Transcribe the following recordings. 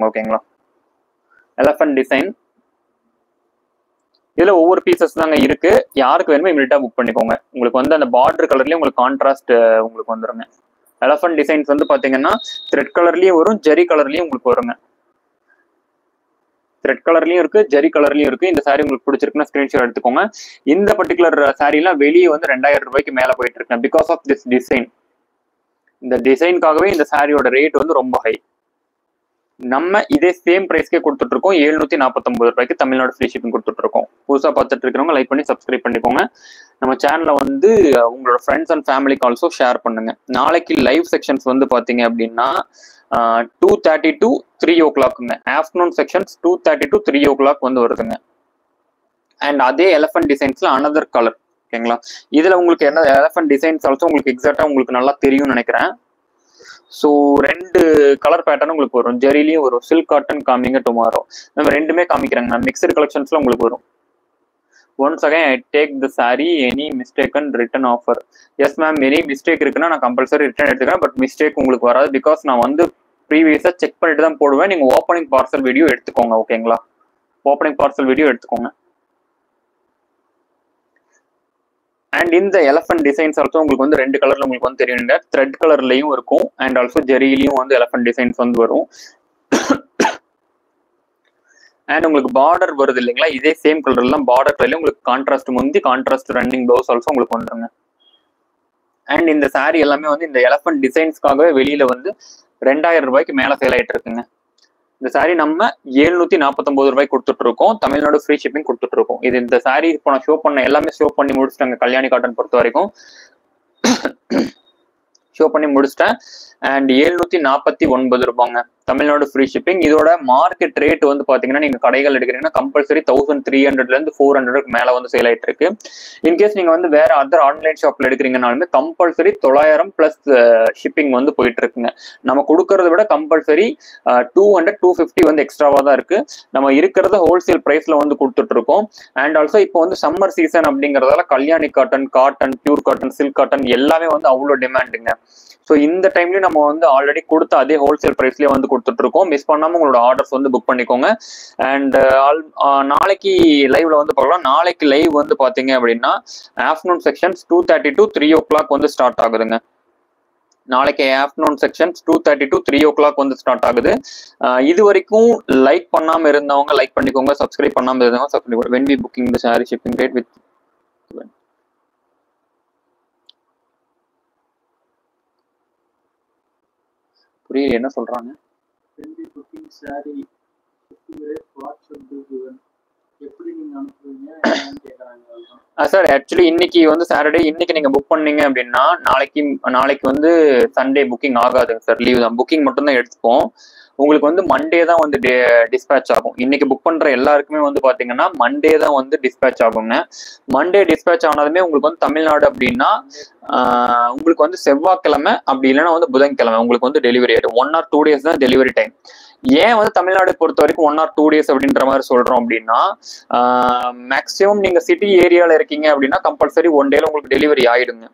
ஓகேங்களா. Elephant design இதுல ஒவ்வொரு பீசஸ் தாங்க இருக்கு. யாருக்கு வேணுமோ இமீடியட்டா புக் பண்ணிக்கோங்க. உங்களுக்கு வந்து அந்த பார்டர் கலர்லயே உங்களுக்கு கான்ட்ராஸ்ட் உங்களுக்கு வந்துருங்க. எலஃபண்ட் டிசைன்ஸ் வந்து பாத்தீங்கன்னா த்ரெட் கலர்லயும் வரும், ஜெரி கலர்லயும் உங்களுக்கு வருங்க. த்ரெட் கலர்லயும் இருக்கு, ஜெரி கலர்லயும் இருக்கு. இந்த சாரி உங்களுக்கு பிடிச்சிருக்குன்னா ஸ்கிரீன்ஷாட் எடுத்துக்கோங்க. இந்த பர்டிகுலர் சாரி எல்லாம் வெளியே வந்து 2000 ரூபாய்க்கு மேல போயிட்டு இருக்கு பிகாஸ் ஆஃப் திஸ் டிசைன். இந்த டிசைனுக்காகவே இந்த சாரியோட ரேட் வந்து ரொம்ப ஹை. நம்ம இதே சேம் பிரைஸ்க்கே கொடுத்துட்டு இருக்கோம். 749 ரூபாய்க்கு தமிழ்நாடு ஃப்ரீ ஷிப்பிங் கொடுத்துட்டு இருக்கோம். புதுசா பார்த்துட்டு இருக்கிறவங்க லைக் பண்ணி சப்ஸ்கிரைப் பண்ணிக்கோங்க. நம்ம சேனலை வந்து உங்களோட ஃப்ரெண்ட்ஸ் அண்ட் ஃபேமிலிக்கு ஆல்சோ ஷேர் பண்ணுங்க. நாளைக்கு லைவ் செக்ஷன்ஸ் வந்து பாத்தீங்க அப்படின்னா 2:30 to 3 o'clock. Afternoon sections 2:30 to 3 o'clock வந்து வருதுங்க. அண்ட் அதே எலஃபண்ட் டிசைன்ஸ்ல அனதர் கலர். ஓகேங்களா. இதுல உங்களுக்கு என்ன எலஃபண்ட் டிசைன்ஸ் ஆல்சோ உங்களுக்கு எக்ஸாக்டா உங்களுக்கு நல்லா தெரியும்னு நினைக்கிறேன். ஸோ 2 கலர் பேட்டர்ன் உங்களுக்கு வரும். ஜெரிலையும் வரும். Silk cotton coming tomorrow. நம்ம ரெண்டுமே காமிக்கிறாங்க மேம். மிக்சடு கலெக்ஷன்ஸ்ல உங்களுக்கு வரும். Once again I take the sari any mistake and return offer. Yes ma'am, any mistake இருக்குன்னா நான் கம்பல்சரி ரிட்டன் எடுத்துக்கிறேன். பட் மிஸ்டேக் உங்களுக்கு வராது. பிகாஸ் நான் வந்து ப்ரீவியஸா செக் பண்ணிட்டு தான் போடுவேன். நீங்க ஓப்பனிங் பார்சல் வீடியோ எடுத்துக்கோங்க. ஓகேங்களா. ஓப்பனிங் பார்சல் வீடியோ எடுத்துக்கோங்க. அண்ட் இந்த எலஃபண்ட் டிசைன்ஸ் ஆல்சோ உங்களுக்கு வந்து 2 கலர்ல உங்களுக்கு வந்து தெரியுங்க. த்ரெட் கலர்லயும் இருக்கும் அண்ட் ஆல்சோ ஜெரியிலையும் வந்து எலஃபண்ட் டிசைன்ஸ் வந்து வரும். அண்ட் உங்களுக்கு பார்டர் வருது இல்லைங்களா, இதே சேம் கலர்ல பார்டர் கலர்ல உங்களுக்கு கான்ட்ராஸ்ட் முந்தி கான்ட்ராஸ்ட் ரன்னிங் ப்ளவுஸ் ஆல்சோ உங்களுக்கு வந்துருங்க. அண்ட் இந்த சாரி எல்லாமே வந்து இந்த எலஃபண்ட் டிசைன்ஸ்க்காகவே வெளியில வந்து 2000 ரூபாய்க்கு மேல சேல் ஆயிட்டு இருக்குங்க. இந்த சாரி நம்ம 749 ரூபாய்க்கு கொடுத்துட்டு இருக்கோம். தமிழ்நாடு ஃப்ரீ ஷிப்பிங் கொடுத்துட்டு இருக்கோம். இது இந்த சாரி இப்போ நான் ஷோ பண்ண எல்லாமே ஷோ பண்ணி முடிச்சிட்டாங்க. கல்யாணி காட்டன் பொறுத்த வரைக்கும் ஷோ பண்ணி முடிச்சிட்டேன். அண்ட் 749 ரூபாங்க தமிழ்நாடு ஃப்ரீ ஷிப்பிங். இதோட மார்க்கெட் ரேட் வந்து பாத்தீங்கன்னா நீங்க கடைகள் எடுக்கிறீங்கன்னா கம்பல்சரி 1300 இருந்து 400 மேல வந்து சேல் ஆயிட்டு இருக்கு. இன்கேஸ் நீங்க வந்து வேற அதர் ஆன்லைன் ஷாப்ல எடுக்கிறீங்கனாலுமே கம்பல்சரி 900 பிளஸ் ஷிப்பிங் வந்து போயிட்டு இருக்குங்க. நம்ம கொடுக்கறத விட கம்பல்சரி 200 250 வந்து எக்ஸ்ட்ராவா தான் இருக்கு. நம்ம இருக்கிறத ஹோல்சேல் பிரைஸ்ல வந்து கொடுத்துட்டு இருக்கோம். அண்ட் ஆல்சோ இப்போ வந்து சம்மர் சீசன் அப்படிங்கறதால Kalyani cotton, cotton, pure cotton, silk cotton எல்லாமே வந்து அவ்வளோ டிமாண்டுங்க. ஸோ இந்த டைம்லயும் நம்ம வந்து ஆல்ரெடி கொடுத்த அதே ஹோல்சேல் பிரைஸ்லயே வந்து கொடுத்துட்டு இருக்கோம். மிஸ் பண்ணாம உங்களோட ஆர்டர்ஸ் வந்து புக் பண்ணிக்கோங்க. அண்ட் நாளைக்கு லைவ்ல வந்து பார்க்கலாம். நாளைக்கு லைவ் வந்து பாத்தீங்க அப்படின்னா ஆஃப்டர்நூன் செக்ஷன்ஸ் 2:30 to 3 o'clock வந்து ஸ்டார்ட் ஆகுதுங்க. நாளைக்கு ஆஃப்டர்நூன் செக்ஷன்ஸ் 2:30 to 3 o'clock வந்து ஸ்டார்ட் ஆகுது. இது வரைக்கும் லைக் பண்ணாம இருந்தவங்க லைக் பண்ணிக்கோங்க. சப்ஸ்கிரைப் பண்ணாம இருந்தவங்க subscribe. When we booking the sari shipping rate with புரியல என்ன சொல்றாங்க. சார் ஆக்சுவலி இன்னைக்கு வந்து சாட்டர்டே. இன்னைக்கு நீங்க புக் பண்ணீங்க அப்படின்னா நாளைக்கு வந்து சண்டே புக்கிங் ஆகாதுங்க சார். லீவ் தான். புக்கிங் மட்டும் தான் எடுத்துப்போம். உங்களுக்கு வந்து மண்டே தான் வந்து டிஸ்பேச் ஆகும். இன்னைக்கு புக் பண்ற எல்லாருக்குமே வந்து பாத்தீங்கன்னா மண்டே தான் வந்து டிஸ்பேச் ஆகுங்க. மண்டே டிஸ்பேச் ஆனதுமே உங்களுக்கு வந்து தமிழ்நாடு அப்படின்னா உங்களுக்கு வந்து செவ்வாய்க்கிழமை அப்படி இல்லைன்னா வந்து புதன்கிழமை உங்களுக்கு வந்து டெலிவரி ஆயிடும். 1 or 2 days தான் டெலிவரி டைம். ஏன் வந்து தமிழ்நாடு பொறுத்த வரைக்கும் 1 or 2 days அப்படின்ற மாதிரி சொல்றோம் அப்படின்னா மேக்சிமம் நீங்க சிட்டி ஏரியால இருக்கீங்க அப்படின்னா கம்பல்சரி 1 day உங்களுக்கு டெலிவரி ஆயிடுங்க.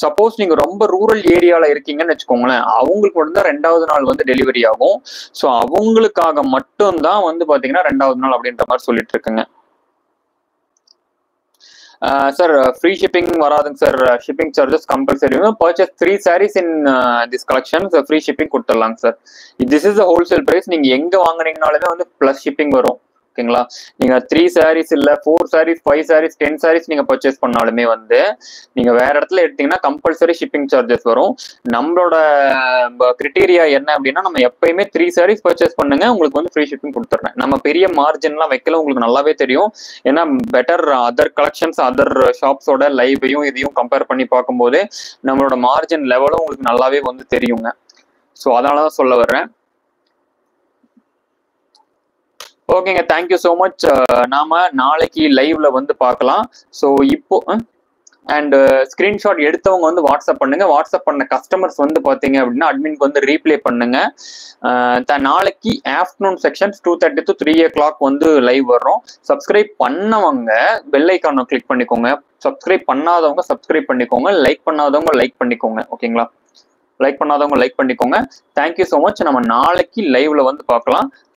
சப்போஸ் நீங்க ரொம்ப ரூரல் ஏரியால இருக்கீங்கன்னு வச்சுக்கோங்களேன், அவங்களுக்கு மட்டும் தான் 2வது நாள் வந்து டெலிவரி ஆகும். ஸோ அவங்களுக்காக மட்டும்தான் வந்து பாத்தீங்கன்னா 2வது நாள் அப்படின்ற மாதிரி சொல்லிட்டு இருக்குங்க. சார் ஃப்ரீ ஷிப்பிங் வராதுங்க sir. Shipping charges compulsory. Purchase 3 sarees in this collection free shipping கொடுத்துடலாங்க sir. This is wholesale price. நீங்க எங்க வாங்குனீங்கனாலுமே வந்து பிளஸ் ஷிப்பிங் வரும். ஓகேங்களா. நீங்க 3 sarees இல்ல 4 sarees 5 sarees 10 sarees நீங்க பர்ச்சேஸ் பண்ணாலுமே வந்து நீங்க வேற இடத்துல எடுத்தீங்கன்னா கம்பல்சரி ஷிப்பிங் சார்ஜஸ் வரும். நம்மளோட கிரிட்டீரியா என்ன அப்படின்னா நம்ம எப்பயுமே 3 sarees பர்ச்சேஸ் பண்ணுங்க, உங்களுக்கு வந்து ஃப்ரீ ஷிப்பிங் கொடுத்துட்றேன். நம்ம பெரிய மார்ஜின்லாம் வைக்கல, உங்களுக்கு நல்லாவே தெரியும். ஏன்னா பெட்டர் அதர் கலெக்ஷன்ஸ் அதர் ஷாப்ஸோட லைவையும் இதையும் கம்பேர் பண்ணி பார்க்கும்போது நம்மளோட மார்ஜின் லெவலும் உங்களுக்கு நல்லாவே வந்து தெரியுங்க. ஸோ அதனாலதான் சொல்ல வர்றேன். ஓகேங்க, தேங்க்யூ ஸோ மச். நாம நாளைக்கு லைவ்ல வந்து பார்க்கலாம். ஸோ இப்போ அண்ட் ஸ்கிரீன்ஷாட் எடுத்தவங்க வந்து வாட்ஸ்அப் பண்ணுங்க. வாட்ஸ்அப் பண்ண கஸ்டமர்ஸ் வந்து பாத்தீங்க அப்படின்னா அட்மின்க்கு வந்து ரீப்ளே பண்ணுங்க. நாளைக்கு ஆஃப்டர்நூன் செக்ஷன்ஸ் 2:30 to 3 o'clock வந்து லைவ் வர்றோம். சப்ஸ்கிரைப் பண்ணவங்க பெல் ஐக்கானை கிளிக் பண்ணிக்கோங்க. சப்ஸ்கிரைப் பண்ணாதவங்க சப்ஸ்கிரைப் பண்ணிக்கோங்க. லைக் பண்ணாதவங்க லைக் பண்ணிக்கோங்க. ஓகேங்களா. லைக் பண்ணாதவங்க லைக் பண்ணிக்கோங்க. Thank you so much. நம்ம நாளைக்கு லைவ்ல வந்து பார்க்கலாம்.